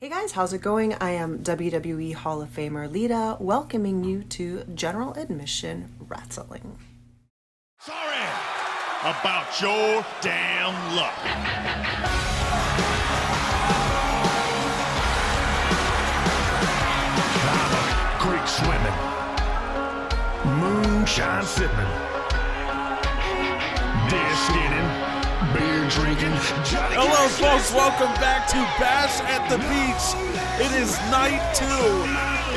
Hey guys, how's it going? I am WWE Hall of Famer Lita, welcoming you to General Admission Wrestling. Sorry about your damn luck. I'm a creek swimming, moonshine sipping, deer skinning, beer drinking. Hello folks, welcome back to Bash at the Beach. It is night 2.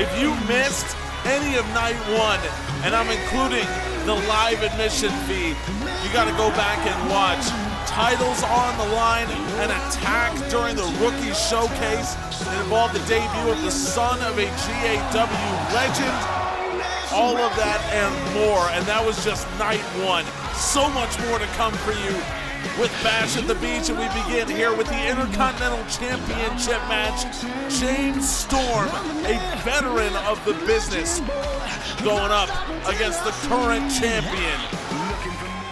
If you missed any of night 1, and I'm including the live admission fee, you got to go back and watch. Titles on the line, an attack during the rookie showcase. It involved the debut of the son of a GAW legend. All of that and more, and that was just night 1. So much more to come for you with Bash at the Beach, and we begin here with the Intercontinental Championship match. James Storm, a veteran of the business, going up against the current champion,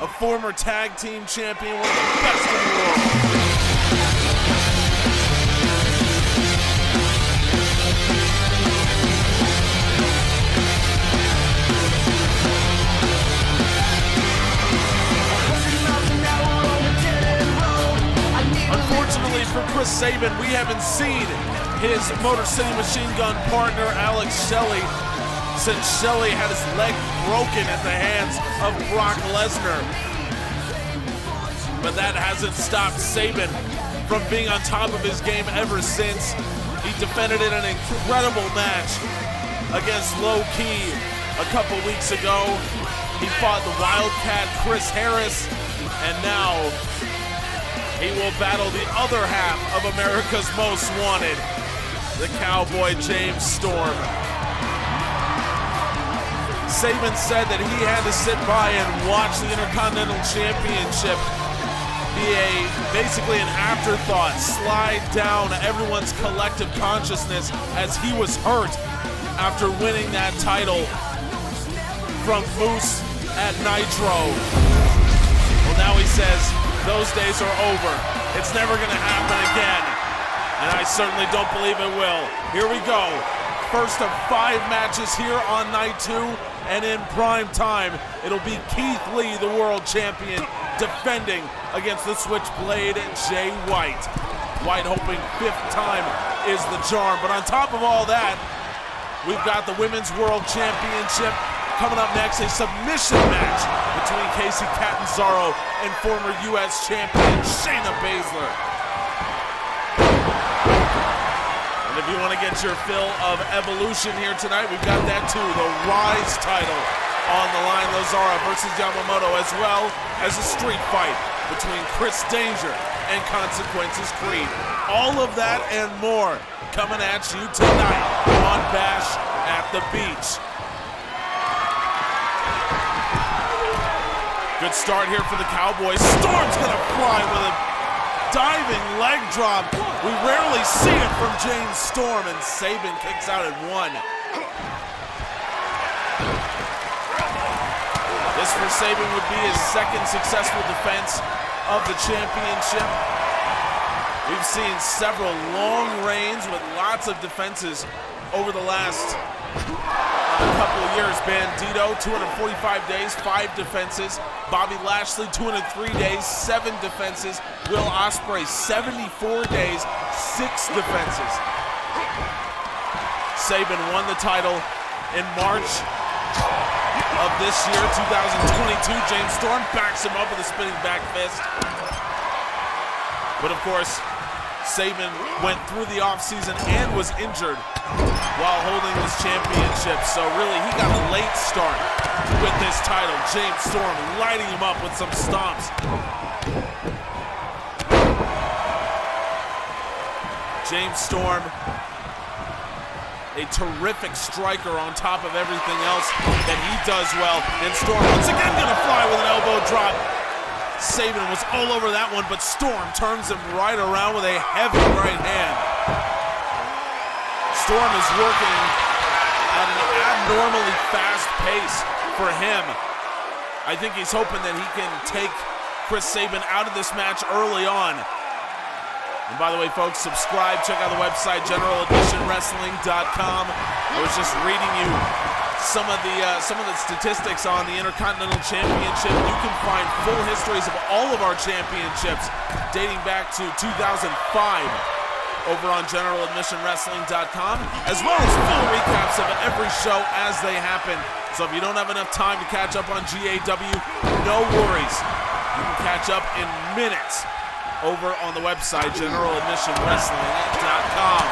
a former tag team champion, one of the best in the world. Unfortunately for Chris Sabin, we haven't seen his Motor City Machine Gun partner, Alex Shelley, since Shelley had his leg broken at the hands of Brock Lesnar. But that hasn't stopped Sabin from being on top of his game ever since. He defended in an incredible match against Low Key a couple weeks ago. He fought the Wildcat Chris Harris, and now he will battle the other half of America's Most Wanted, the Cowboy James Storm. Sabin said that he had to sit by and watch the Intercontinental Championship be basically an afterthought, slide down everyone's collective consciousness as he was hurt after winning that title from Moose at Nitro. Well, now he says those days are over. It's never gonna happen again. And I certainly don't believe it will. Here we go. First of 5 matches here on night 2. And in prime time, it'll be Keith Lee, the world champion, defending against the Switchblade Jay White. White hoping 5th time is the charm. But on top of all that, we've got the Women's World Championship. Coming up next, a submission match between Kacy Catanzaro and former U.S. champion Shayna Baszler. And if you want to get your fill of Evolution here tonight, we've got that too. The Rise title on the line. Lazzara versus Yamamoto, as well as a street fight between Chris Danger and Consequences Creed. All of that and more coming at you tonight on Bash at the Beach. Good start here for the Cowboys. Storm's gonna fly with a diving leg drop. We rarely see it from James Storm, and Sabin kicks out at 1. This for Sabin would be his 2nd successful defense of the championship. We've seen several long reigns with lots of defenses over the last couple of years. Bandito, 245 days, 5 defenses. Bobby Lashley, 203 days, 7 defenses. Will Ospreay, 74 days, 6 defenses. Sabin won the title in March of this year, 2022. James Storm backs him up with a spinning back fist. But of course, Sabin went through the offseason and was injured while holding this championship. So really, he got a late start with this title. James Storm lighting him up with some stomps. James Storm, a terrific striker on top of everything else that he does well. And Storm once again gonna fly with an elbow drop. Sabin was all over that one, but Storm turns him right around with a heavy right hand. Storm is working at an abnormally fast pace for him. I think he's hoping that he can take Chris Sabin out of this match early on. And by the way, folks, subscribe. Check out the website, GeneralAdmissionWrestling.com. I was just reading you some of the statistics on the Intercontinental Championship. You can find full histories of all of our championships dating back to 2005 over on GeneralAdmissionWrestling.com, as well as full recaps of every show as they happen. So if you don't have enough time to catch up on GAW, no worries. You can catch up in minutes over on the website, GeneralAdmissionWrestling.com.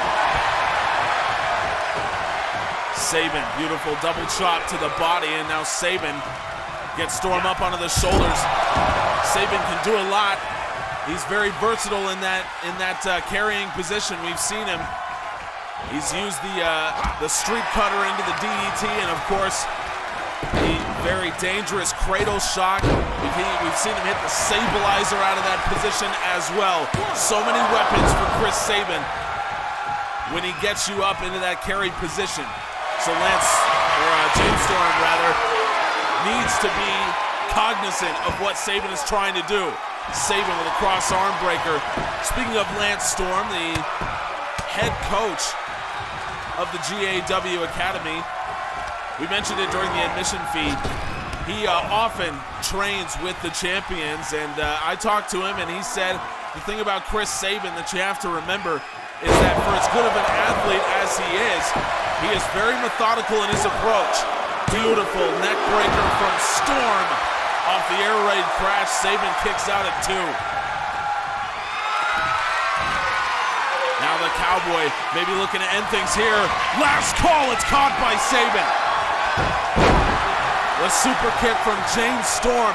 Sabin, beautiful double chop to the body, and now Sabin gets Storm up onto the shoulders. Sabin can do a lot. He's very versatile in that carrying position. We've seen him. He's used the street cutter into the DDT, and of course, the very dangerous cradle shock. We've seen him hit the stabilizer out of that position as well. So many weapons for Chris Sabin when he gets you up into that carried position. So James Storm needs to be cognizant of what Sabin is trying to do. Sabin with a cross arm breaker. Speaking of Lance Storm, the head coach of the GAW Academy, we mentioned it during the admission feed. He often trains with the champions, and I talked to him, and he said the thing about Chris Sabin that you have to remember is that for as good of an athlete as he is very methodical in his approach. Beautiful neck breaker from Storm off the air raid crash. Sabin kicks out at 2. Now the Cowboy maybe looking to end things here. Last call, it's caught by Sabin. The super kick from James Storm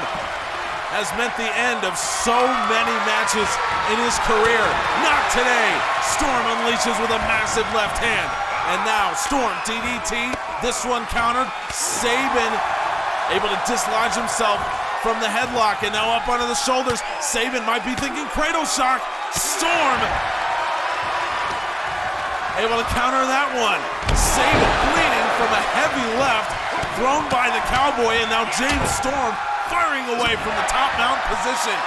has meant the end of so many matches in his career. Not today. Storm unleashes with a massive left hand. And now Storm DDT. This one countered. Sabin able to dislodge himself from the headlock, and now up onto the shoulders. Sabin might be thinking cradle shock. Storm able to counter that one. Sabin bleeding from a heavy left thrown by the Cowboy, and now James Storm firing away from the top mount position.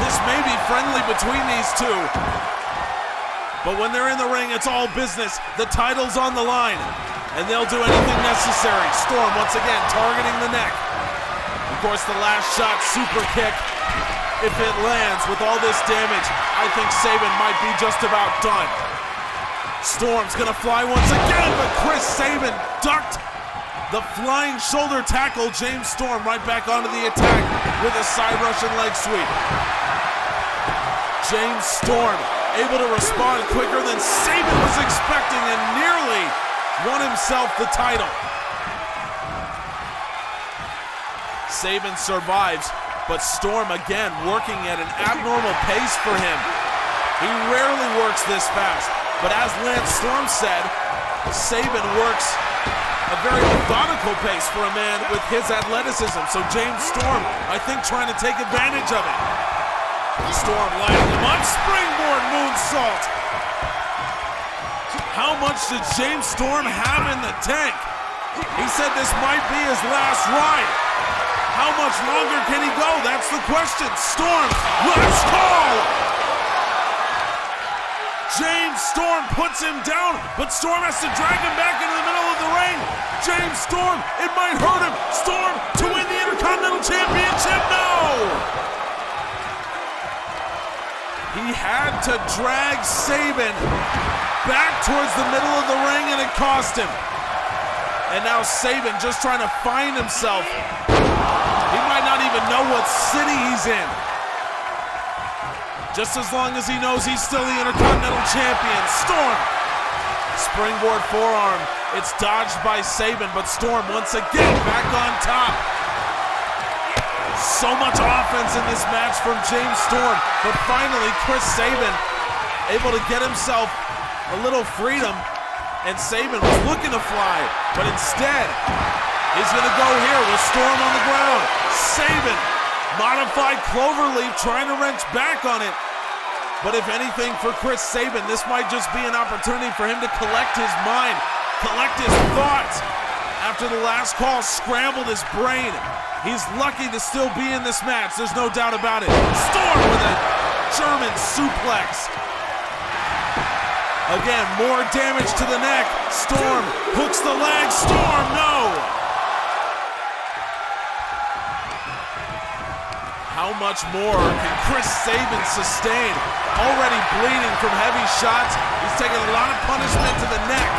This may be friendly between these two, but when they're in the ring, it's all business. The title's on the line, and they'll do anything necessary. Storm once again targeting the neck. Of course, the last shot, super kick. If it lands with all this damage, I think Sabin might be just about done. Storm's gonna fly once again, but Chris Sabin ducked the flying shoulder tackle. James Storm right back onto the attack with a side Russian leg sweep. James Storm able to respond quicker than Sabin was expecting and nearly won himself the title. Sabin survives, but Storm again working at an abnormal pace for him. He rarely works this fast, but as Lance Storm said, Sabin works a very methodical pace for a man with his athleticism. So James Storm, I think, trying to take advantage of it. Storm lighting him up, springboard moonsault. How much did James Storm have in the tank? He said this might be his last ride. How much longer can he go? That's the question. Storm, last call. James Storm puts him down, but Storm has to drag him back into the middle of the ring. James Storm, it might hurt him. Storm to win the Intercontinental Championship, no! He had to drag Sabin back towards the middle of the ring, and it cost him. And now Sabin just trying to find himself. He might not even know what city he's in. Just as long as he knows he's still the Intercontinental Champion. Storm, springboard forearm. It's dodged by Sabin, but Storm once again back on top. So much offense in this match from James Storm, but finally Chris Sabin able to get himself a little freedom, and Sabin was looking to fly, but instead he's gonna go here with Storm on the ground. Sabin, modified cloverleaf, trying to wrench back on it. But if anything for Chris Sabin, this might just be an opportunity for him to collect his mind, collect his thoughts. After the last call scrambled his brain, he's lucky to still be in this match. There's no doubt about it. Storm with a German suplex. Again, more damage to the neck. Storm hooks the leg. Storm, no! How much more can Chris Sabin sustain? Already bleeding from heavy shots. He's taking a lot of punishment to the neck.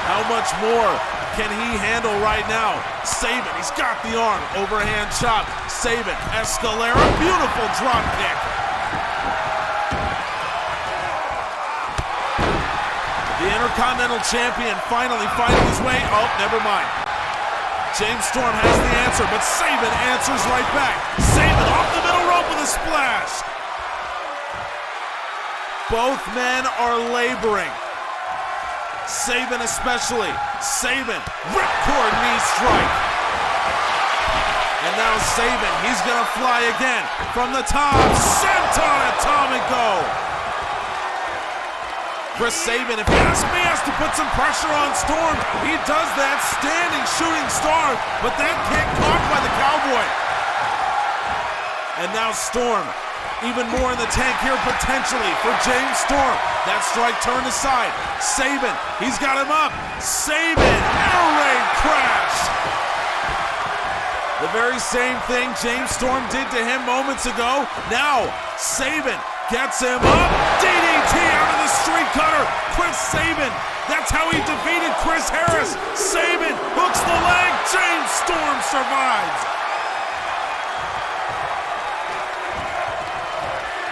How much more can he handle right now? Sabin, he's got the arm. Overhand chop. Sabin, Escalera, beautiful drop kick. The Intercontinental Champion finally fighting his way. Oh, never mind. James Storm has the answer, but Sabin answers right back. Sabin off the middle rope with a splash. Both men are laboring. Sabin especially. Sabin, ripcord knee strike. And now Sabin, he's gonna fly again. From the top, senton atomico. Chris Sabin, if you ask me, has to put some pressure on Storm. He does that, standing shooting star, but that kick caught by the Cowboy. And now Storm, even more in the tank here potentially for James Storm. That strike turned aside. Sabin, he's got him up. Sabin, air raid crash. The very same thing James Storm did to him moments ago. Now, Sabin gets him up. DDT out of the street cutter. Chris Sabin, that's how he defeated Chris Harris. Sabin hooks the leg. James Storm survives.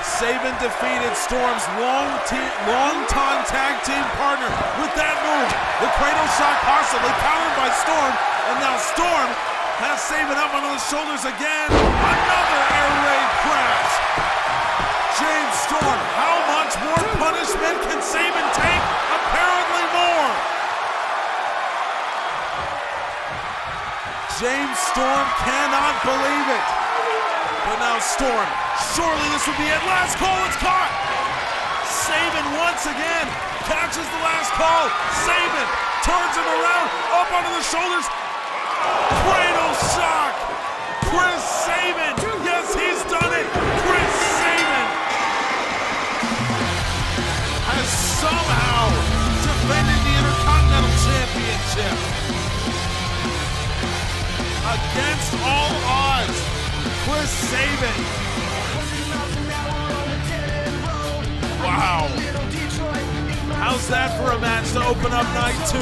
Sabin defeated Storm's long-time tag team partner with that move. The cradle shot possibly countered by Storm. And now Storm has Sabin up on his shoulders again. Another air raid crash. James Storm, how much more punishment can Sabin take? Apparently more. James Storm cannot believe it. But now Storm, surely this would be it. Last call, it's caught. Sabin once again catches the last call. Sabin turns him around, up onto the shoulders. Cradle shock. Chris Sabin, yes, he's done it. Chris Sabin has somehow defended the Intercontinental Championship. Against all odds, Chris Sabin. Wow. How's that for a match to open up night 2?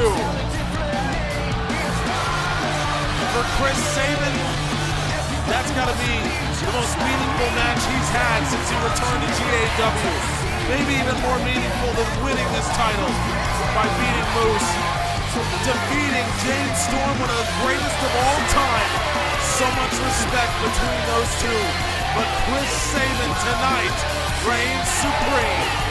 For Chris Sabin, that's got to be the most meaningful match he's had since he returned to GAW. Maybe even more meaningful than winning this title by beating Moose. Defeating James Storm, one of the greatest of all time. So much respect between those two. But Chris Sabin tonight reigns supreme.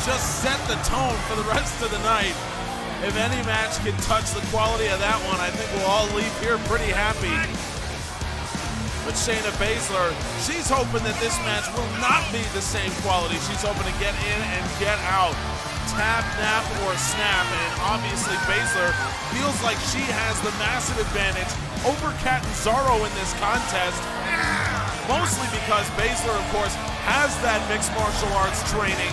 Just set the tone for the rest of the night. If any match can touch the quality of that one, I think we'll all leave here pretty happy. But Shayna Baszler, she's hoping that this match will not be the same quality. She's hoping to get in and get out. Tap, nap, or snap. And obviously Baszler feels like she has the massive advantage over Catanzaro in this contest. Mostly because Baszler, of course, has that mixed martial arts training.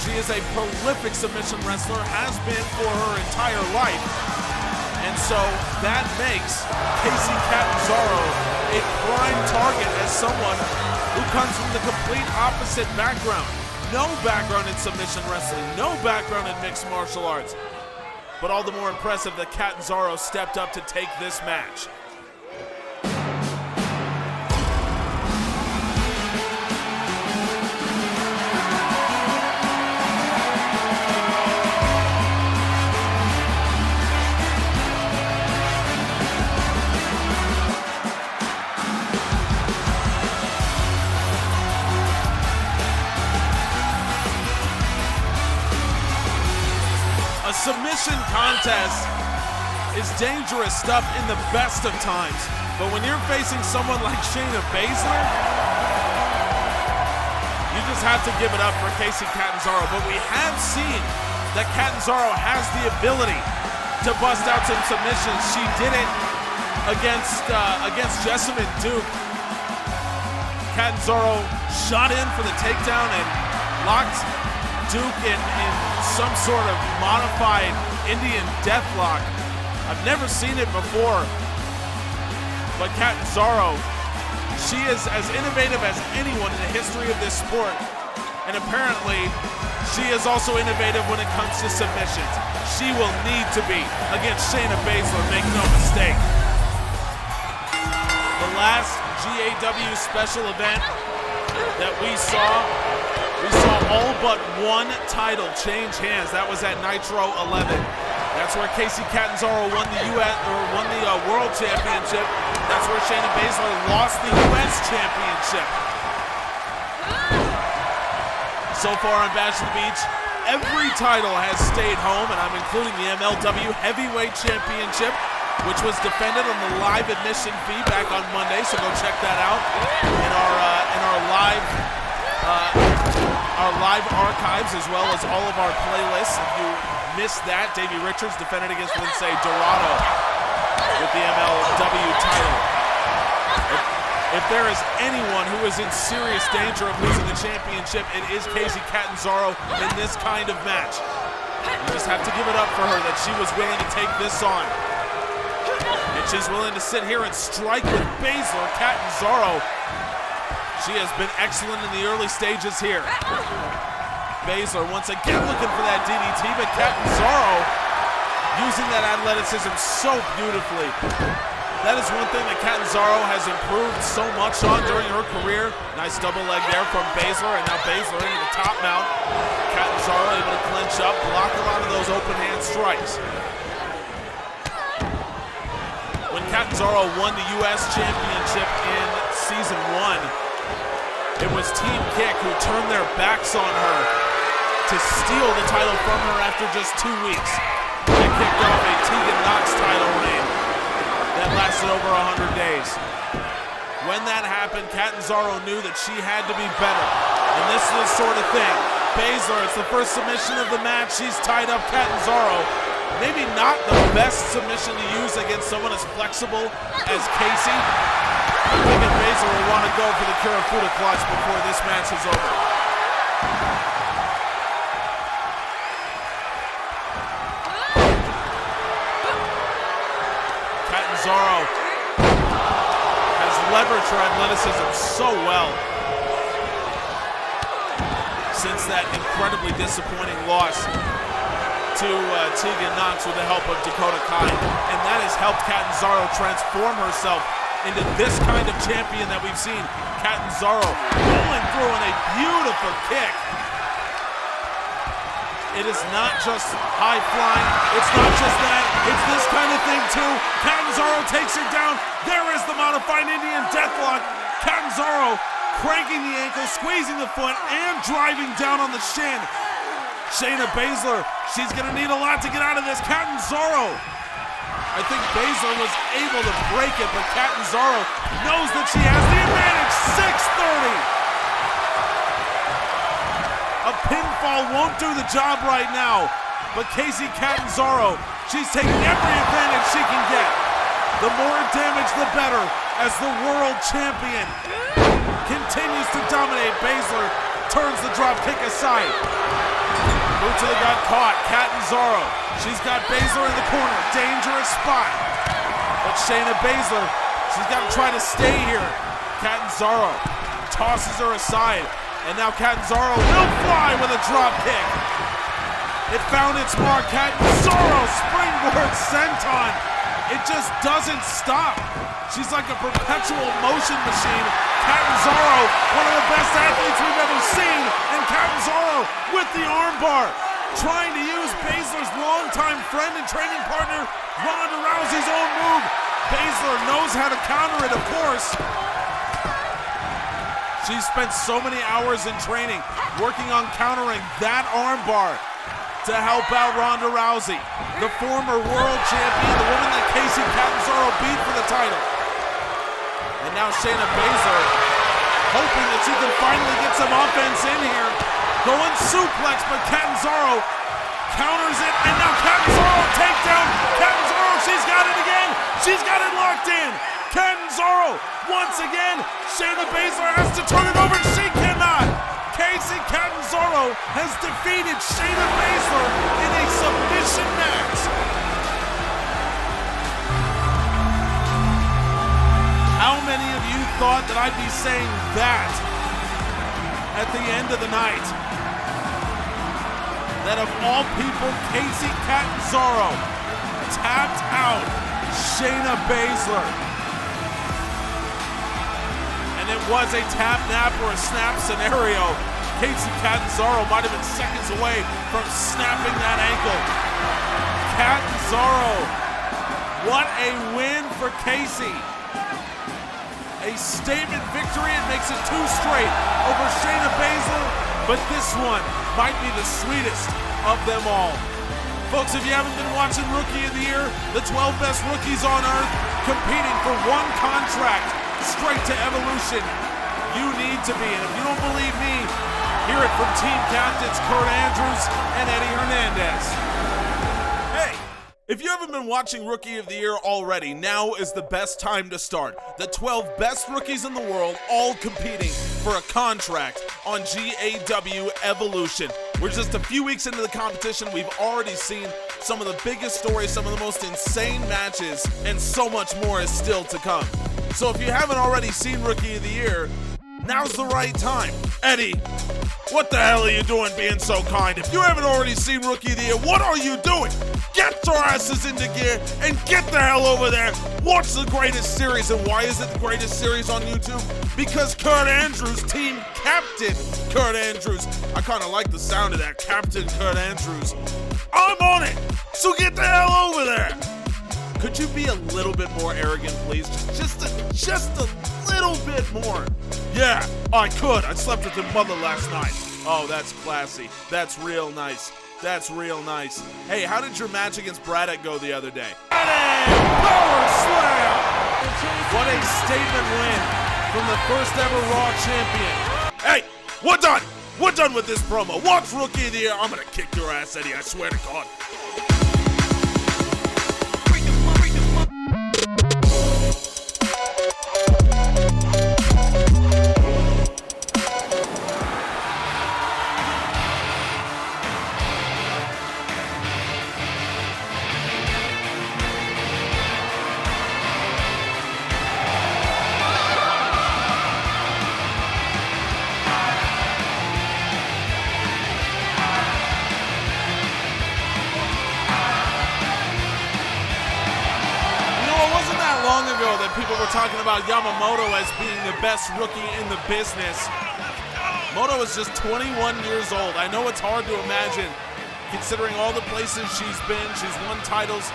She is a prolific submission wrestler, has been for her entire life. And so that makes Kacy Catanzaro a prime target as someone who comes from the complete opposite background. No background in submission wrestling, no background in mixed martial arts. But all the more impressive that Catanzaro stepped up to take this match. Submission contest is dangerous stuff in the best of times. But when you're facing someone like Shayna Baszler, you just have to give it up for Kacy Catanzaro. But we have seen that Catanzaro has the ability to bust out some submissions. She did it against Jessamine Duke. Catanzaro shot in for the takedown and locked Duke in some sort of modified Indian deathlock. I've never seen it before, but Catanzaro, she is as innovative as anyone in the history of this sport, and apparently she is also innovative when it comes to submissions. She will need to be against Shayna Baszler, make no mistake. The last GAW special event that we saw all but one title change hands. That was at Nitro 11. That's where Kacy Catanzaro won the World Championship. That's where Shayna Baszler lost the US Championship. So far on Bash at the Beach, every title has stayed home, and I'm including the MLW Heavyweight Championship, which was defended on the live admission fee back on Monday. So go check that out in our live archives, as well as all of our playlists. If you missed that, Davey Richards defended against Lindsay Dorado with the MLW title. If there is anyone who is in serious danger of losing the championship, it is Kacy Catanzaro in this kind of match. You just have to give it up for her that she was willing to take this on. And she's willing to sit here and strike with Baszler. Catanzaro, she has been excellent in the early stages here. Baszler once again looking for that DDT, but Catanzaro using that athleticism so beautifully. That is one thing that Catanzaro has improved so much on during her career. Nice double leg there from Baszler, and now Baszler into the top mount. Catanzaro able to clinch up, block a lot of those open hand strikes. When Catanzaro won the US Championship in Season 1, it was Team Kick who turned their backs on her to steal the title from her after just 2 weeks. They kicked off a Tegan Knox title reign that lasted over 100 days. When that happened, Catanzaro knew that she had to be better. And this is the sort of thing. Baszler, it's the first submission of the match. She's tied up Catanzaro. Maybe not the best submission to use against someone as flexible as Kacy. I think Baszler will want to go for the Kirifuda clutch before this match is over. Catanzaro has leveraged her athleticism so well since that incredibly disappointing loss to Tegan Knox with the help of Dakota Kai, and that has helped Catanzaro transform herself into this kind of champion that we've seen. Catanzaro rolling through in a beautiful kick. It is not just high flying, it's not just that, it's this kind of thing too. Catanzaro takes her down. There is the modified Indian deathlock. Catanzaro cranking the ankle, squeezing the foot, and driving down on the shin. Shayna Baszler, she's gonna need a lot to get out of this. Catanzaro, I think Baszler was able to break it, but Catanzaro knows that she has the advantage. 630. A pinfall won't do the job right now, but Kacy Catanzaro, she's taking every advantage she can get. The more damage, the better, as the world champion continues to dominate. Baszler turns the drop kick aside. Boot to the gut caught. Catanzaro, she's got Baszler in the corner. Dangerous spot. But Shayna Baszler, she's got to try to stay here. Catanzaro tosses her aside. And now Catanzaro will fly with a drop kick. It found its mark. Catanzaro springboard senton. It just doesn't stop. She's like a perpetual motion machine. Catanzaro, one of the best athletes we've ever seen. And Catanzaro with the armbar, trying to use Baszler's longtime friend and training partner, Ronda Rousey's own move. Baszler knows how to counter it, of course. She's spent so many hours in training working on countering that armbar. to help out Ronda Rousey, the former world champion, the woman that Kacy Catanzaro beat for the title. And now Shayna Baszler, hoping that she can finally get some offense in here. Going suplex, but Catanzaro counters it, and now Catanzaro takedown. Catanzaro, she's got it again. She's got it locked in. Catanzaro, once again, Shayna Baszler has to turn it over. She cannot. Kacy Catanzaro has defeated Shayna Baszler in a submission match. How many of you thought that I'd be saying that at the end of the night? That of all people, Kacy Catanzaro tapped out Shayna Baszler. And it was a tap, nap, or a snap scenario. Kacy Catanzaro might have been seconds away from snapping that ankle. Catanzaro, what a win for Kacy. A statement victory. It makes it 2 straight over Shayna Baszler, but this one might be the sweetest of them all. Folks, if you haven't been watching Rookie of the Year, the 12 best rookies on earth competing for one contract straight to Evolution, you need to be. And if you don't believe me, hear it from team captains Kurt Andrews and Eddie Hernandez. Hey, if you haven't been watching Rookie of the Year already, now is the best time to start. The 12 best rookies in the world all competing for a contract on GAW Evolution. We're just a few weeks into the competition. We've already seen some of the biggest stories, some of the most insane matches, and so much more is still to come. So if you haven't already seen Rookie of the Year, now's the right time. Eddie, what the hell are you doing being so kind? If you haven't already seen Rookie of the Year, what are you doing? Get your asses into gear and get the hell over there. Watch the greatest series. And why is it the greatest series on YouTube? Because Kurt Andrews, team captain Kurt Andrews. I kind of like the sound of that, Captain Kurt Andrews. I'm on it, so get the hell over there. Could you be a little bit more arrogant, please? Just a little bit more. Yeah, I could. I slept with your mother last night. Oh, that's classy. That's real nice. That's real nice. Hey, how did your match against Braddock go the other day? Power slam! What a statement win from the first ever Raw champion. Hey, we're done. We're done with this promo. Watch Rookie of the Year. I'm gonna kick your ass, Eddie. I swear to God. That people were talking about Yamamoto as being the best rookie in the business. Moto is just 21 years old. I know it's hard to imagine considering all the places she's been. She's won titles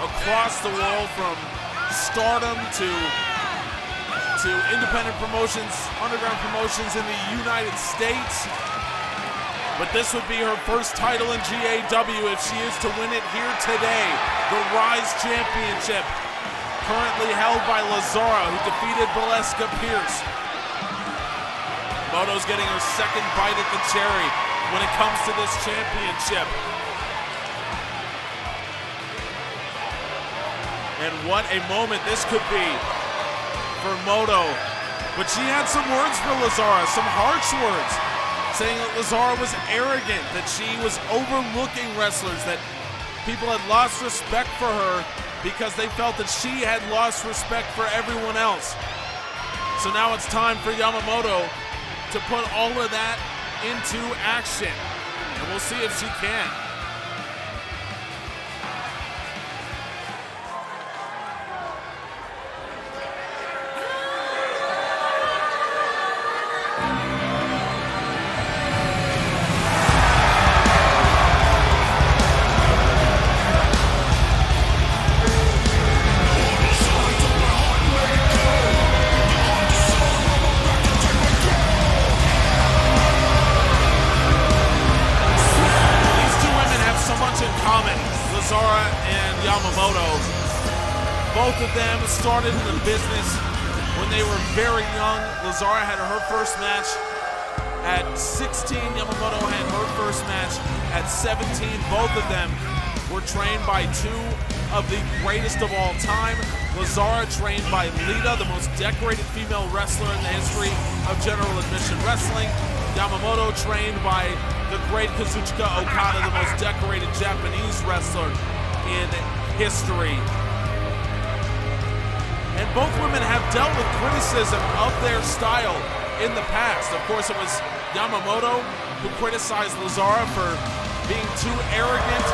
across the world, from Stardom to independent promotions, underground promotions in the United States. But this would be her first title in GAW if she is to win it here today. The Rise Championship, currently held by Lazzara, who defeated Baszler Pierce. Moto's getting her second bite at the cherry when it comes to this championship. And what a moment this could be for Moto. But she had some words for Lazzara, some harsh words, saying that Lazzara was arrogant, that she was overlooking wrestlers, that people had lost respect for her because they felt that she had lost respect for everyone else. So now it's time for Yamamoto to put all of that into action. And we'll see if she can. them started in the business when they were very young. Lazzara had her first match at 16. Yamamoto had her first match at 17. Both of them were trained by two of the greatest of all time. Lazzara trained by Lita, the most decorated female wrestler in the history of general admission wrestling. Yamamoto trained by the great Kazuchika Okada, the most decorated Japanese wrestler in history. And both women have dealt with criticism of their style in the past. Of course, it was Yamamoto who criticized Lazzara for being too arrogant,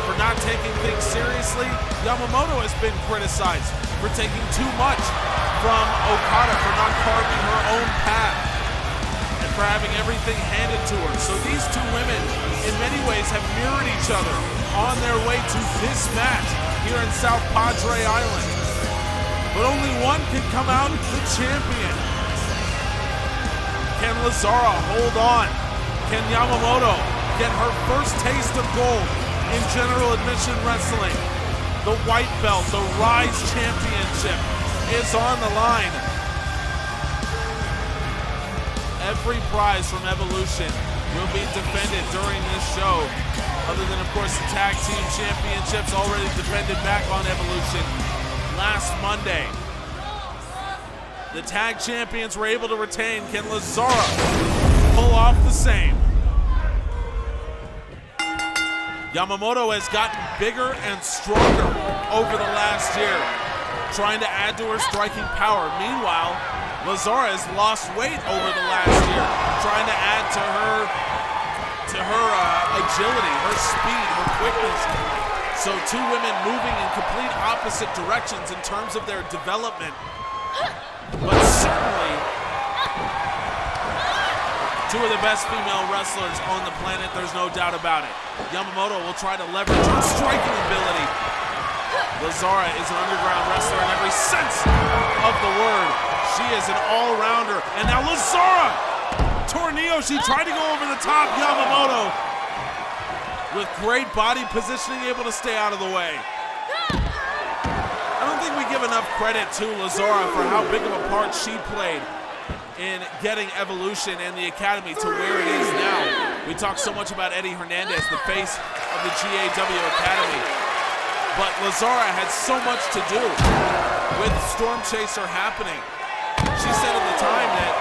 for not taking things seriously. Yamamoto has been criticized for taking too much from Okada, for not carving her own path, and for having everything handed to her. So these two women, in many ways, have mirrored each other on their way to this match here in South Padre Island. But only one can come out the champion. Can Lazzara hold on? Can Yamamoto get her first taste of gold in general admission wrestling? The white belt, the Rise Championship, is on the line. Every prize from Evolution will be defended during this show, other than, of course, the Tag Team Championships already defended back on Evolution last Monday. The tag champions were able to retain. Can Lazzara pull off the same? Yamamoto has gotten bigger and stronger over the last year, trying to add to her striking power. Meanwhile, Lazzara has lost weight over the last year, trying to add to her agility, her speed, her quickness. So two women moving in complete opposite directions in terms of their development. But certainly two of the best female wrestlers on the planet, there's no doubt about it. Yamamoto will try to leverage her striking ability. Lazzara is an underground wrestler in every sense of the word. She is an all-rounder. And now Lazzara! Tornillo, she tried to go over the top. Yamamoto, with great body positioning, able to stay out of the way. I don't think we give enough credit to Lazzara for how big of a part she played in getting Evolution and the Academy to where it is now. We talk so much about Eddie Hernandez, the face of the GAW Academy, but Lazzara had so much to do with Storm Chaser happening. She said at the time that,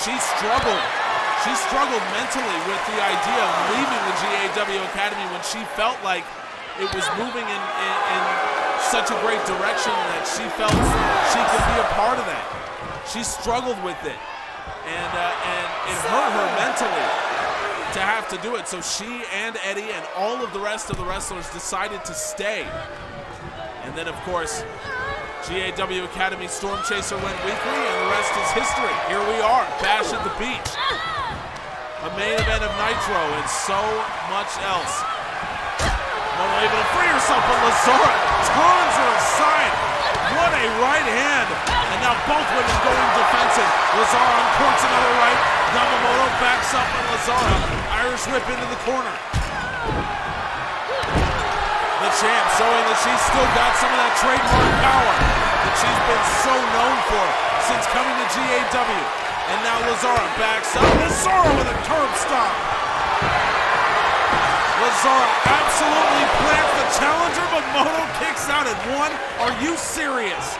she struggled mentally with the idea of leaving the GAW Academy when she felt like it was moving in such a great direction that she felt she could be a part of that. She struggled with it, and it hurt her mentally to have to do it. So she and Eddie and all of the rest of the wrestlers decided to stay. And then, of course, GAW Academy Storm Chaser went weekly, and the rest is history. Here we are, Bash at the Beach, a main event of Nitro, and so much else. Moto able to free herself, but Lazzara turns her aside. What a right hand. And now both women going defensive. Lazzara uncorks another right. Yamamoto backs up on Lazzara. Irish whip into the corner. The champ showing that she's still got some of that trademark power that she's been so known for since coming to GAW. And now Lazzara backs up. Lazzara with a curb stop. Lazzara absolutely plants the challenger, but Moto kicks out at one. Are you serious?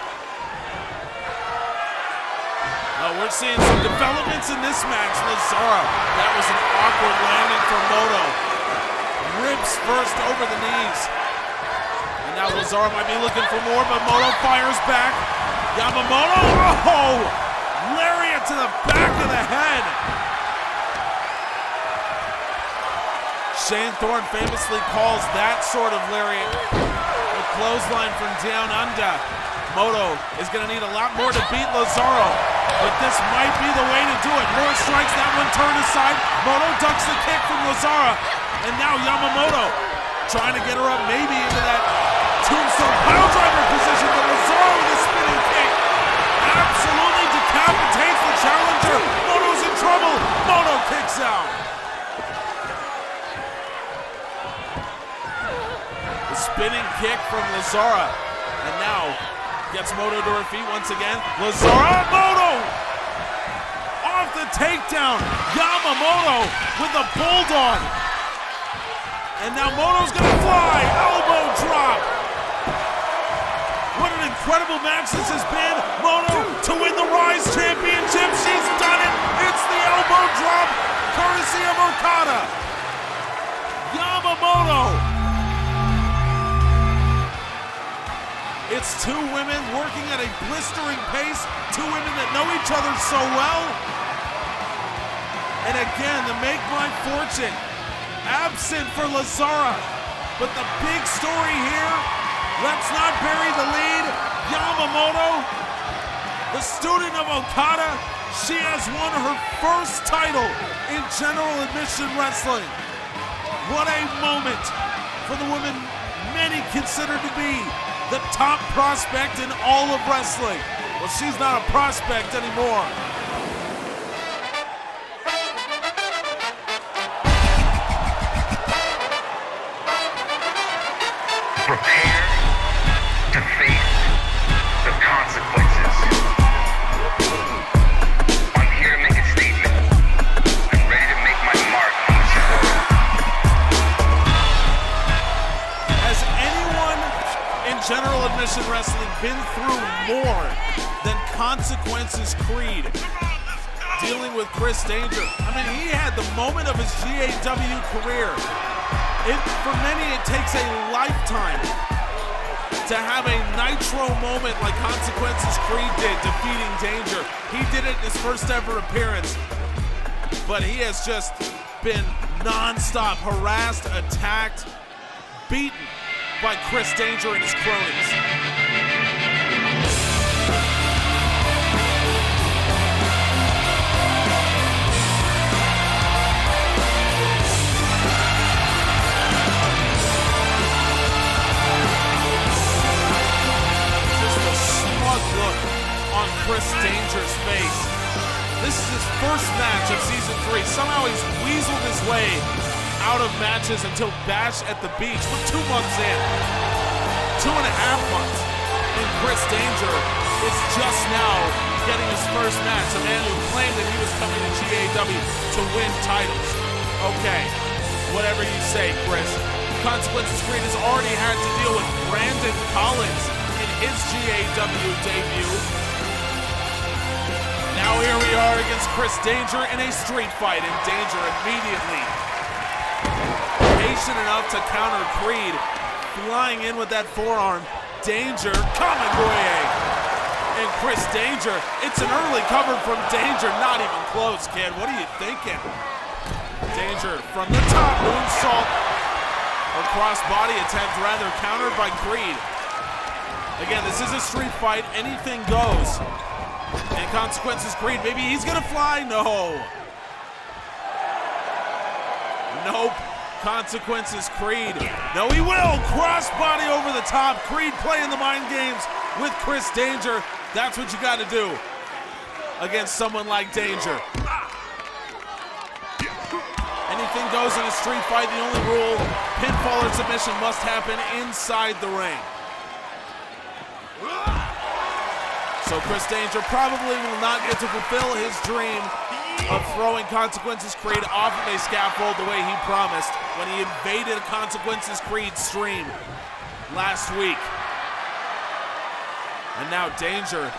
We're seeing some developments in this match. Lazzara, that was an awkward landing for Moto. Ribs first over the knees. And now Lazzara might be looking for more, but Moto fires back. Yamamoto, lariat to the back of the head. Shane Thorne famously calls that sort of lariat a clothesline from down under. Moto is going to need a lot more to beat Lazzara, but this might be the way to do it. More strikes, that one turned aside. Moto ducks the kick from Lazzara, and now Yamamoto trying to get her up maybe into that tombstone piledriver position, but Lazzara with a spinning kick absolutely decapitates the challenger. Moto's in trouble. Moto kicks out. The spinning kick from Lazzara And now gets Moto to her feet once again. Lazzara, Moto! Off the takedown. Yamamoto with the bulldog. And now Moto's gonna fly. Elbow drop. What an incredible match this has been. Moto to win the Rise Championship. She's done it. It's the elbow drop, courtesy of Okada. Yamamoto. It's two women working at a blistering pace, two women that know each other so well. And again, to make my fortune, absent for Lazzara. But the big story here, let's not bury the lead. Yamamoto, the student of Okada, she has won her first title in general admission wrestling. What a moment for the woman many consider to be the top prospect in all of wrestling. Well, she's not a prospect anymore. Prepare to face the consequences. I'm here to make a statement. I'm ready to make my mark on this world. Has anyone in general admission wrestling been through more than Consequences Creed dealing with Chris Danger? I mean, he had the moment of his GAW career. For many, it takes a lifetime to have a nitro moment like Consequences Creed did, defeating Danger. He did it in his first ever appearance, but he has just been non-stop harassed, attacked, beaten by Chris Danger and his cronies. Look on Chris Danger's face. This is his first match of season 3. Somehow he's weaseled his way out of matches until Bash at the Beach. We're 2 months in. 2.5 months. And Chris Danger is just now getting his first match. A man who claimed that he was coming to GAW to win titles. Okay, whatever you say, Chris. Consequences Creed has already had to deal with Brandon Collins in his GAW debut. Now here we are against Chris Danger in a street fight, and Danger immediately patient enough to counter Creed, flying in with that forearm. Danger, Kamagoye, and Chris Danger. It's an early cover from Danger, not even close, kid. What are you thinking? Danger from the top, moonsault, or cross-body attempt, rather, countered by Creed. Again, this is a street fight. Anything goes. And Consequences Creed, maybe he's gonna fly? No. Nope. Consequences Creed. No, he will. Crossbody over the top. Creed playing the mind games with Chris Danger. That's what you gotta do against someone like Danger. Anything goes in a street fight. The only rule, pinfall or submission must happen inside the ring. So Chris Danger probably will not get to fulfill his dream of throwing Consequences Creed off of a scaffold the way he promised when he invaded a Consequences Creed stream last week. And now Danger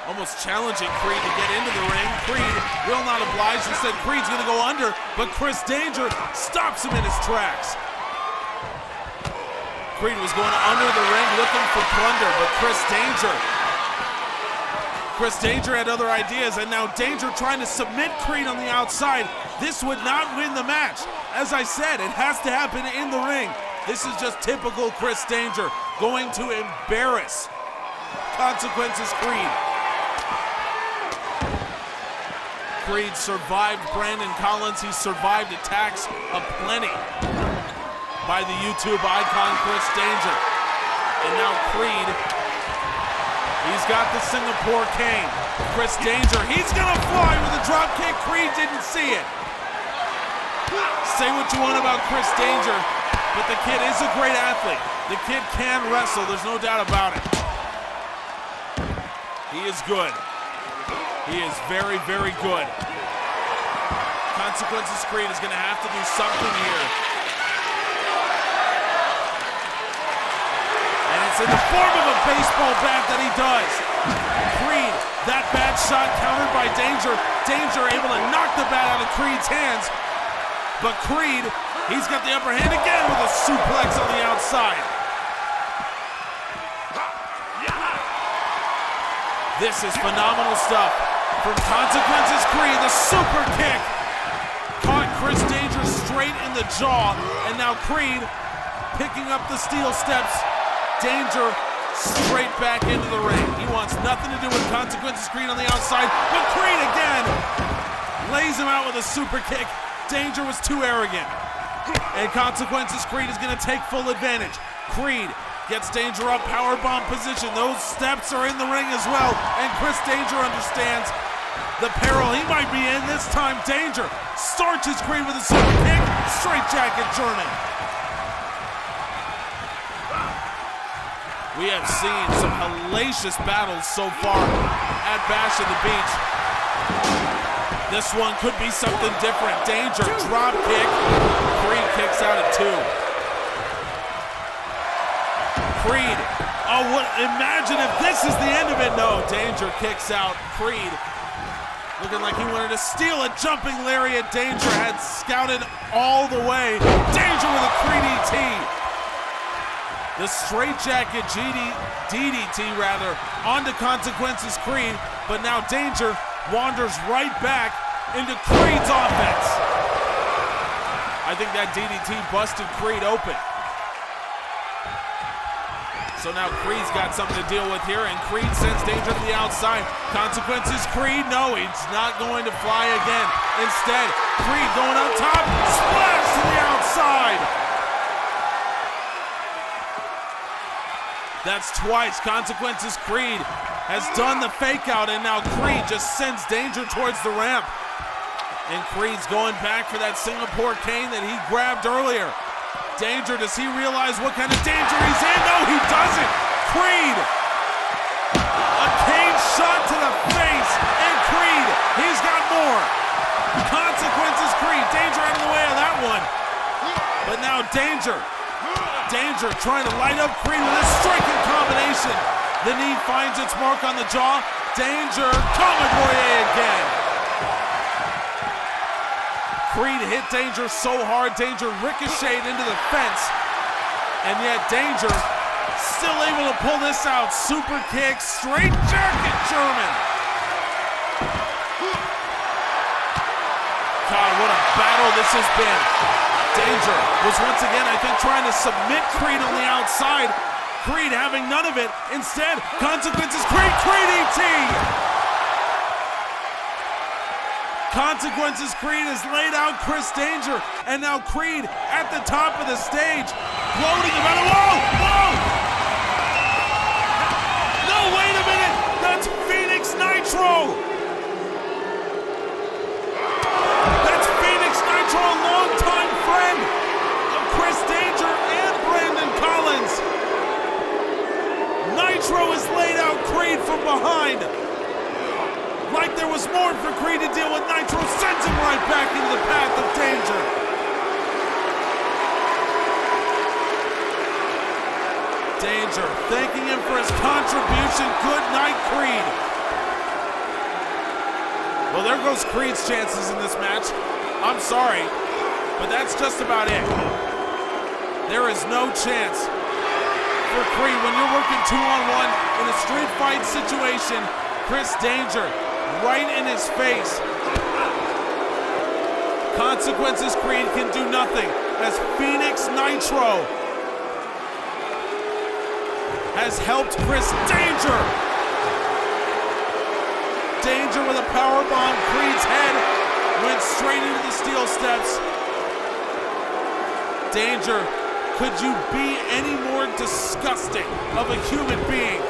almost challenging Creed to get into the ring. Creed will not oblige. Instead, Creed's gonna go under, but Chris Danger stops him in his tracks. Creed was going under the ring looking for plunder, but Chris Danger had other ideas, and now Danger trying to submit Creed on the outside. This would not win the match. As I said, it has to happen in the ring. This is just typical Chris Danger, going to embarrass Consequences Creed. Creed survived Brandon Collins. He survived attacks aplenty by the YouTube icon Chris Danger. And now Creed, he's got the Singapore cane. Chris Danger, he's gonna fly with a drop kick. Creed didn't see it. Say what you want about Chris Danger, but the kid is a great athlete. The kid can wrestle, there's no doubt about it. He is good. He is very, very good. Consequences Creed is going to have to do something here. And it's in the form of a baseball bat that he does. Creed, that bad shot countered by Danger. Danger able to knock the bat out of Creed's hands. But Creed, he's got the upper hand again with a suplex on the outside. This is phenomenal stuff from Consequences Creed. The super kick caught Chris Danger straight in the jaw, and now Creed picking up the steel steps. Danger straight back into the ring. He wants nothing to do with Consequences Creed on the outside, but Creed again lays him out with a super kick. Danger was too arrogant, and Consequences Creed is going to take full advantage. Creed gets Danger up, powerbomb position. Those steps are in the ring as well, and Chris Danger understands the peril he might be in. This time Danger starches Creed with a super kick, straight jacket German. We have seen some hellacious battles so far at Bash at the Beach. This one could be something different. Danger, drop kick. Creed kicks out at 2. Creed, oh, imagine if this is the end of it. No, Danger kicks out. Creed looking like he wanted to steal a jumping lariat. Danger had scouted all the way. Danger with a Creed DDT. The straight jacket DDT rather onto Consequences Creed, but now Danger wanders right back into Creed's offense. I think that DDT busted Creed open. So now Creed's got something to deal with here, and Creed sends Danger to the outside. Consequences Creed, no, he's not going to fly again. Instead, Creed going up top, splash to the outside. That's twice Consequences Creed has done the fake out, and now Creed just sends Danger towards the ramp. And Creed's going back for that Singapore cane that he grabbed earlier. Danger, does he realize what kind of danger he's in? No, he doesn't. Creed, a cane shot to the face, and Creed, he's got more. Consequences Creed, Danger out of the way of that one. But now Danger trying to light up Creed with a striking combination. The knee finds its mark on the jaw. Danger, Kamagoye again. Creed hit Danger so hard, Danger ricocheted into the fence. And yet Danger still able to pull this out. Super kick, straight jacket German. God, what a battle this has been. Danger was once again, I think, trying to submit Creed on the outside. Creed having none of it. Instead, Consequences Creed, Creed ET! Consequences Creed has laid out Chris Danger, and now Creed at the top of the stage, floating about it. Whoa! Whoa! No, wait a minute! That's Phoenix Nitro! That's Phoenix Nitro, a longtime friend of Chris Danger and Brandon Collins. Nitro has laid out Creed from behind. Like there was more for Creed to deal with, Nitro sends him right back into the path of danger. Danger thanking him for his contribution. Good night, Creed. Well, there goes Creed's chances in this match. I'm sorry, but that's just about it. There is no chance for Creed when you're working 2-on-1 in a street fight situation. Chris Danger right in his face. Consequences Creed can do nothing as Phoenix Nitro has helped Chris Danger. Danger with a powerbomb. Creed's head went straight into the steel steps. Danger, could you be any more disgusting of a human being?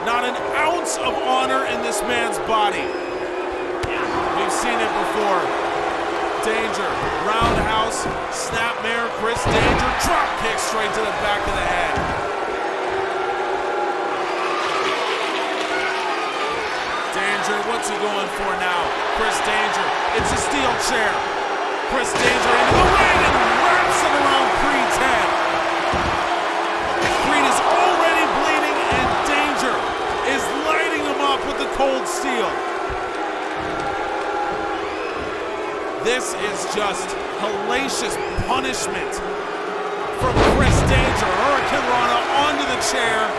Not an ounce of honor in this man's body. We've seen it before. Danger, roundhouse, snapmare, Chris Danger, drop kick straight to the back of the head. What's he going for now? Chris Danger. It's a steel chair. Chris Danger into the ring and wraps it around Creed's head. Creed is already bleeding and Danger is lighting him up with the cold steel. This is just hellacious punishment from Chris Danger. Hurricane Rana onto the chair.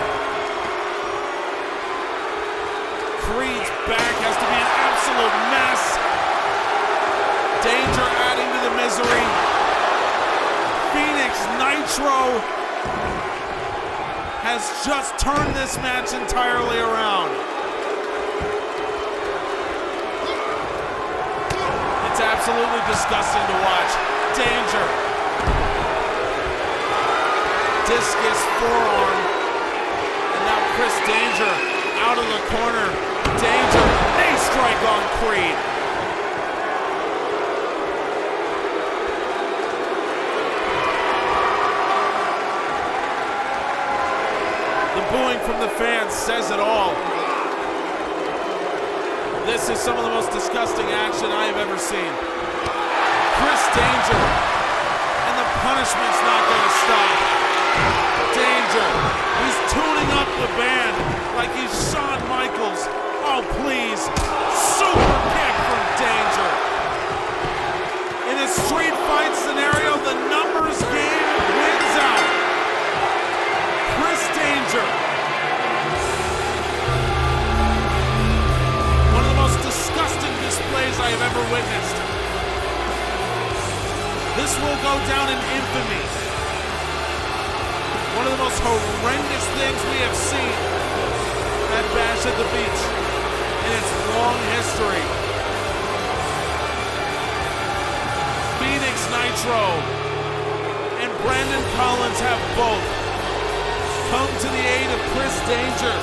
Creed's back has to be an absolute mess. Danger adding to the misery. Phoenix Nitro has just turned this match entirely around. It's absolutely disgusting to watch. Danger. Discus forearm. And now Chris Danger out of the corner. Danger, knee strike on Creed. The booing from the fans says it all. This is some of the most disgusting action I have ever seen. Chris Danger, and the punishment's not gonna stop. Danger, he's tuning up the band like he's Shawn Michaels. Oh, please. Super kick from Danger. In a street fight scenario, the numbers game wins out. Chris Danger. One of the most disgusting displays I have ever witnessed. This will go down in infamy. One of the most horrendous things we have seen at Bash at the Beach in its long history. Phoenix Nitro and Brandon Collins have both come to the aid of Chris Danger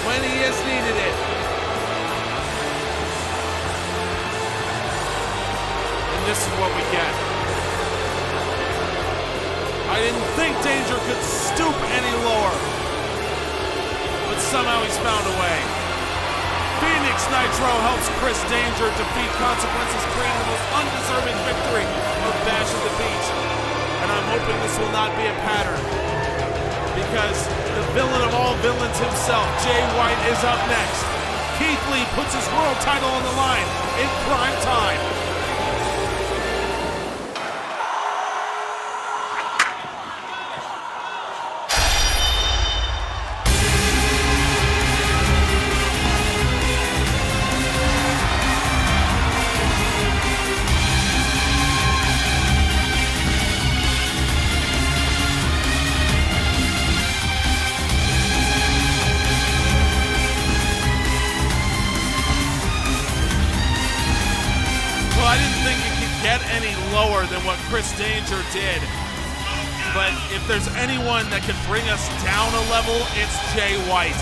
when he has needed it. And this is what we get. I didn't think Danger could stoop any lower, but somehow he's found a way. Phoenix Nitro helps Chris Danger defeat Consequences, creating the most undeserving victory of Bash at the Beach. And I'm hoping this will not be a pattern, because the villain of all villains himself, Jay White, is up next. Keith Lee puts his world title on the line in prime time. Lower than what Chris Danger did, but if there's anyone that can bring us down a level, it's Jay White.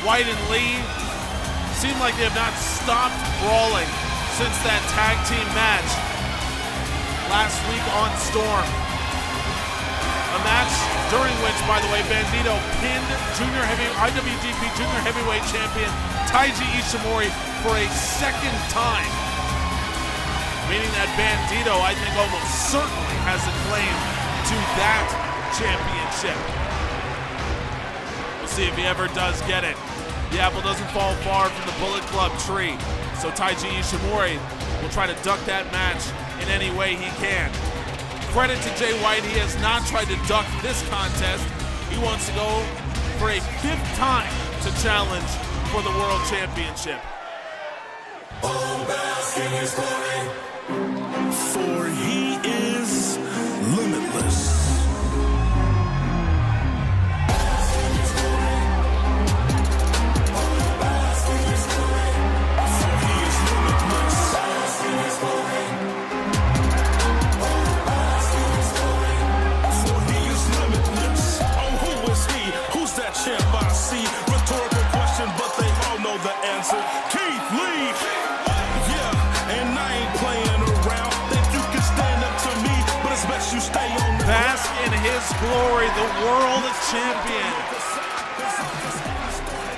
White and Lee seem like they have not stopped brawling since that tag team match last week on Storm. A match during which, by the way, Bandito pinned IWGP Junior Heavyweight Champion Taiji Ishimori for a second time. Meaning that Bandito, I think, almost certainly has a claim to that championship. We'll see if he ever does get it. The apple doesn't fall far from the Bullet Club tree, so Taiji Ishimori will try to duck that match in any way he can. Credit to Jay White, he has not tried to duck this contest. He wants to go for a 5th time to challenge for the World Championship. All bask in his glory. For he is limitless. Bask in his glory, the world champion.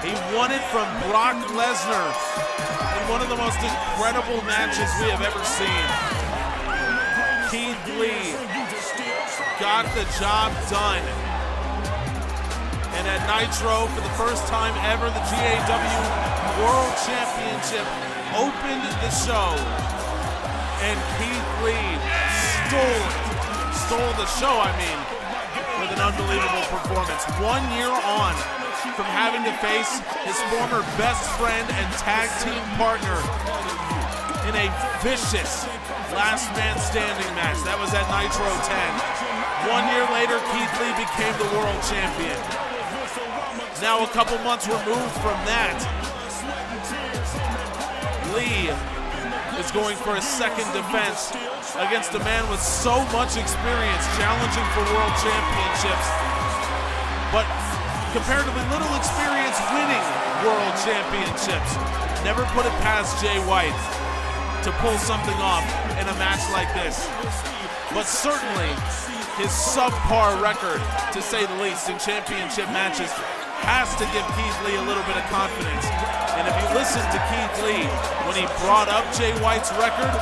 He won it from Brock Lesnar in one of the most incredible matches we have ever seen. Keith Lee got the job done. And at Nitro, for the first time ever, the GAW World Championship opened the show. And Keith Lee stole the show, with an unbelievable performance. 1 year on from having to face his former best friend and tag team partner in a vicious last man standing match. That was at Nitro 10. 1 year later, Keith Lee became the world champion. Now a couple months removed from that, Lee is going for a second defense against a man with so much experience challenging for world championships, but comparatively little experience winning world championships. Never put it past Jay White to pull something off in a match like this. But certainly his subpar record, to say the least, in championship matches has to give Keith Lee a little bit of confidence. And if you listen to Keith Lee when he brought up Jay White's record,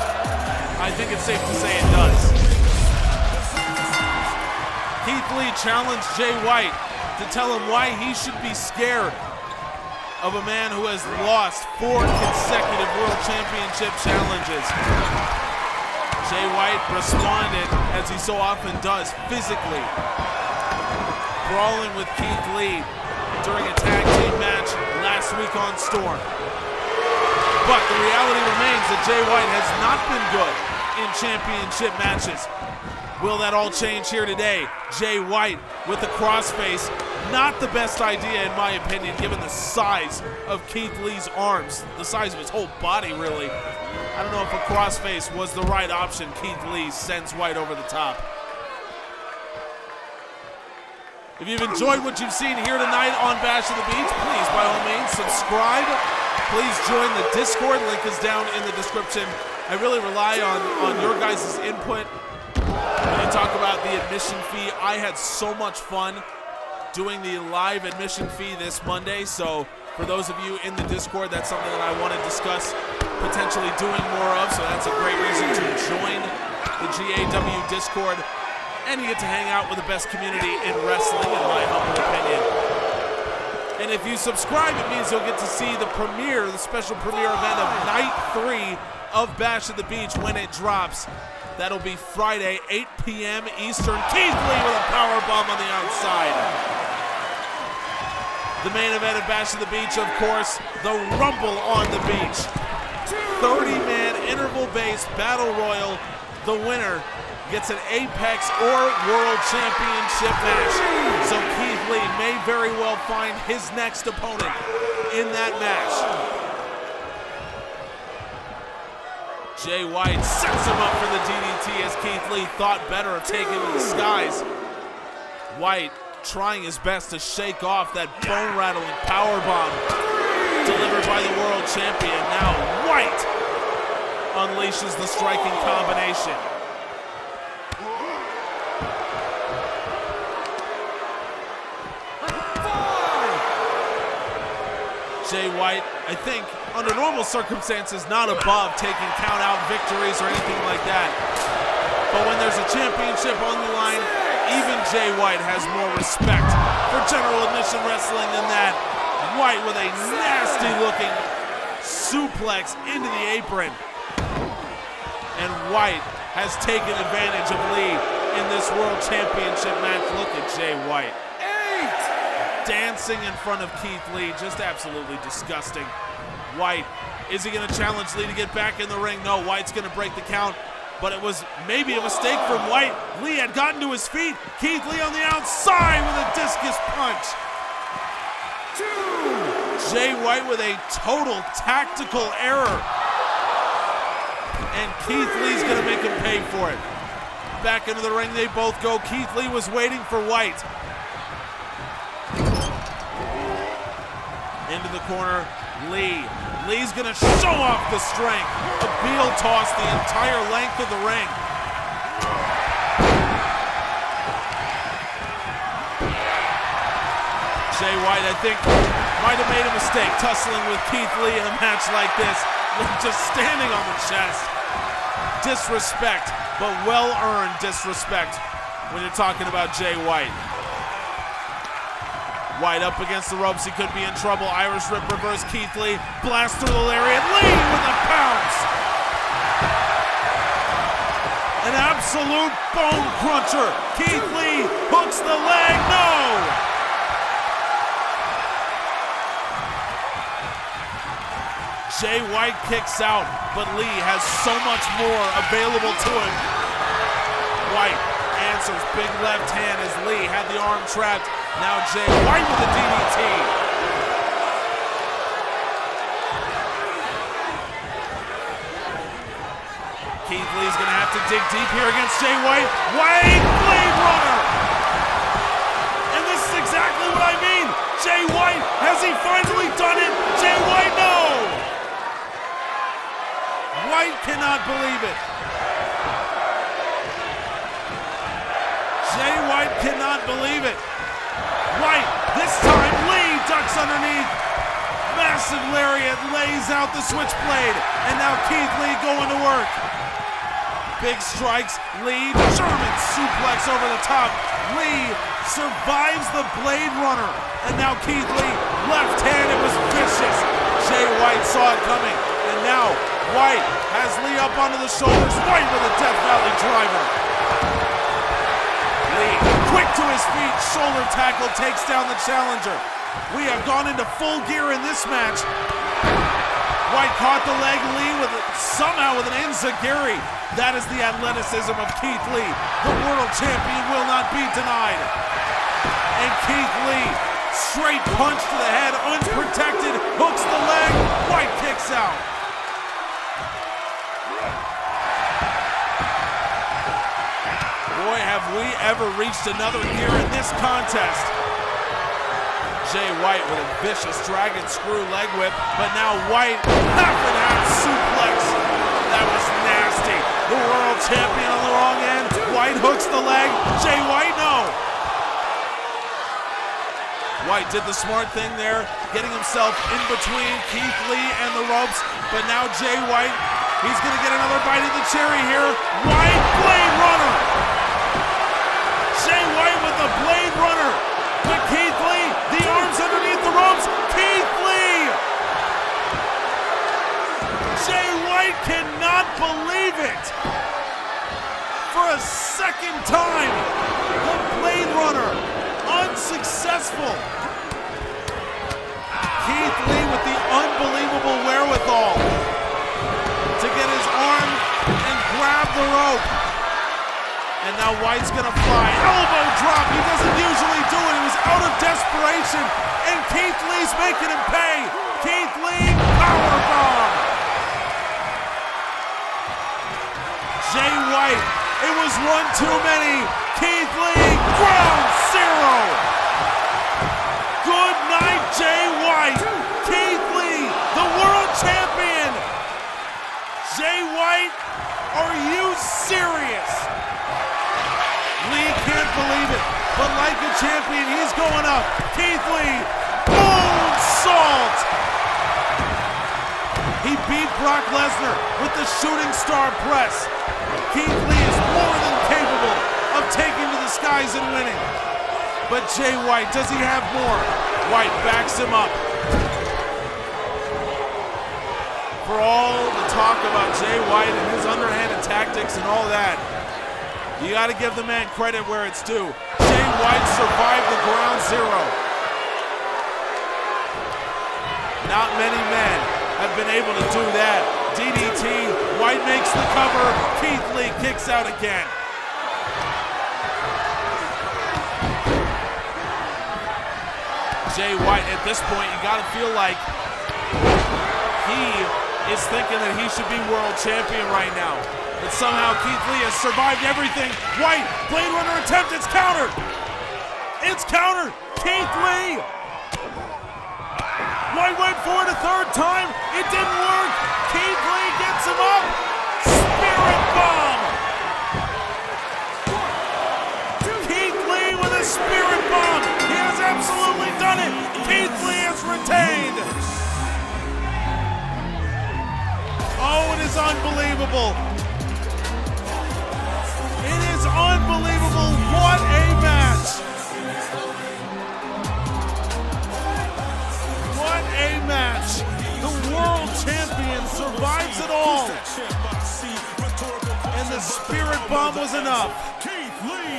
I think it's safe to say it does. Keith Lee challenged Jay White to tell him why he should be scared of a man who has lost 4 consecutive World Championship challenges. Jay White responded, as he so often does, physically, brawling with Keith Lee during a tag team match last week on Storm. But the reality remains that Jay White has not been good in championship matches. Will that all change here today? Jay White with the crossface, not the best idea in my opinion, given the size of Keith Lee's arms, the size of his whole body really. I don't know if a crossface was the right option. Keith Lee sends White over the top. If you've enjoyed what you've seen here tonight on Bash of the Beach, please, by all means, subscribe. Please join the Discord. Link is down in the description. I really rely on your guys' input when you talk about the admission fee. I had so much fun doing the live admission fee this Monday. So for those of you in the Discord, that's something that I want to discuss potentially doing more of. So that's a great reason to join the GAW Discord. And you get to hang out with the best community in wrestling, in my humble opinion. And if you subscribe, it means you'll get to see the premiere, the special premiere event of Night 3 of Bash at the Beach when it drops. That'll be Friday, 8 p.m. Eastern. Keith Lee with a powerbomb on the outside. The main event of Bash at the Beach, of course, the Rumble on the Beach. 30-man interval-based battle royal. The winner gets an Apex or World Championship match. So Keith Lee may very well find his next opponent in that match. Jay White sets him up for the DDT as Keith Lee thought better of taking the skies. White trying his best to shake off that bone-rattling powerbomb delivered by the world champion. Now White unleashes the striking combination. Jay White, I think, under normal circumstances, not above taking count-out victories or anything like that. But when there's a championship on the line, even Jay White has more respect for general admission wrestling than that. White with a nasty-looking suplex into the apron. And White has taken advantage of Lee in this World Championship match. Look at Jay White. Dancing in front of Keith Lee, just absolutely disgusting. White, is he going to challenge Lee to get back in the ring? No, White's going to break the count, but it was maybe a mistake from White. Lee had gotten to his feet. Keith Lee on the outside with a discus punch. Jay White with a total tactical error. And Keith Lee's going to make him pay for it. Back into the ring they both go. Keith Lee was waiting for White. Into the corner, Lee. Lee's gonna show off the strength. A heel toss the entire length of the ring. Jay White, I think, might have made a mistake tussling with Keith Lee in a match like this, just standing on the chest. Disrespect, but well-earned disrespect when you're talking about Jay White. White up against the ropes, he could be in trouble. Irish Rip reverse, Keith Lee, blast through the lariat, Lee with a pounce. An absolute bone cruncher. Keith Lee hooks the leg, no! Jay White kicks out, but Lee has so much more available to him. White answers, big left hand as Lee had the arm trapped. Now Jay White with a DDT. Keith Lee's gonna have to dig deep here against Jay White. White, Blade Runner! And this is exactly what I mean. Jay White, has he finally done it? Jay White, no! White cannot believe it. Jay White cannot believe it. White, this time Lee ducks underneath. Massive lariat lays out the switchblade. And now Keith Lee going to work. Big strikes, Lee, German suplex over the top. Lee survives the Blade Runner. And now Keith Lee, left hand, it was vicious. Jay White saw it coming. And now White has Lee up onto the shoulders. White with a Death Valley driver. Lee, quick to his feet, shoulder tackle, takes down the challenger. We have gone into full gear in this match. White caught the leg, Lee somehow with an enziguri. That is the athleticism of Keith Lee. The world champion will not be denied. And Keith Lee, straight punch to the head, unprotected, hooks the leg, White kicks out. Boy, have we ever reached another gear in this contest. Jay White with a vicious dragon screw leg whip, but now White, half and half suplex. That was nasty. The world champion on the wrong end. White hooks the leg. Jay White, no. White did the smart thing there, getting himself in between Keith Lee and the ropes, but now Jay White, he's gonna get another bite of the cherry here. White, Blade Runner. Jay White with the Blade Runner. But Keith Lee, the arms underneath the ropes. Keith Lee! Jay White cannot believe it. For a second time, the Blade Runner, unsuccessful. Keith Lee with the unbelievable wherewithal to get his arm and grab the rope. And now White's gonna fly. Elbow drop, he doesn't usually do it. It was out of desperation. And Keith Lee's making him pay. Keith Lee, powerbomb. Jay White, it was one too many. Keith Lee, ground zero. Good night, Jay White. Keith Lee, the world champion. Jay White, are you serious? Lee can't believe it, but like a champion, he's going up. Keith Lee, moonsault! He beat Brock Lesnar with the shooting star press. Keith Lee is more than capable of taking to the skies and winning. But Jay White, does he have more? White backs him up. For all the talk about Jay White and his underhanded tactics and all that, you got to give the man credit where it's due. Jay White survived the ground zero. Not many men have been able to do that. DDT, White makes the cover. Keith Lee kicks out again. Jay White, at this point, you got to feel like he is thinking that he should be world champion right now. But somehow Keith Lee has survived everything. White, Blade Runner attempt, it's countered. It's countered. Keith Lee. White went for it a third time. It didn't work. Keith Lee gets him up. Spirit bomb. Keith Lee with a spirit bomb. He has absolutely done it. Keith Lee has retained is unbelievable. It is unbelievable. What a match. What a match. The world champion survives it all. And the spirit bomb was enough.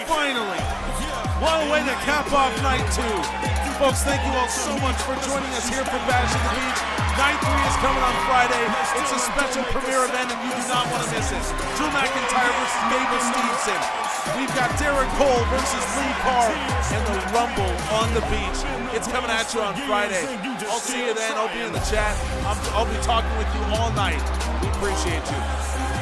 Finally. What a way to cap off night 2. Folks, thank you all so much for joining us here for Bash at the Beach. Night 3 is coming on Friday. It's a special premiere event and you do not want to miss it. Drew McIntyre versus Mabel Stevenson. We've got Derek Cole versus Lee Carr and the Rumble on the beach. It's coming at you on Friday. I'll see you then. I'll be in the chat. I'll be talking with you all night. We appreciate you.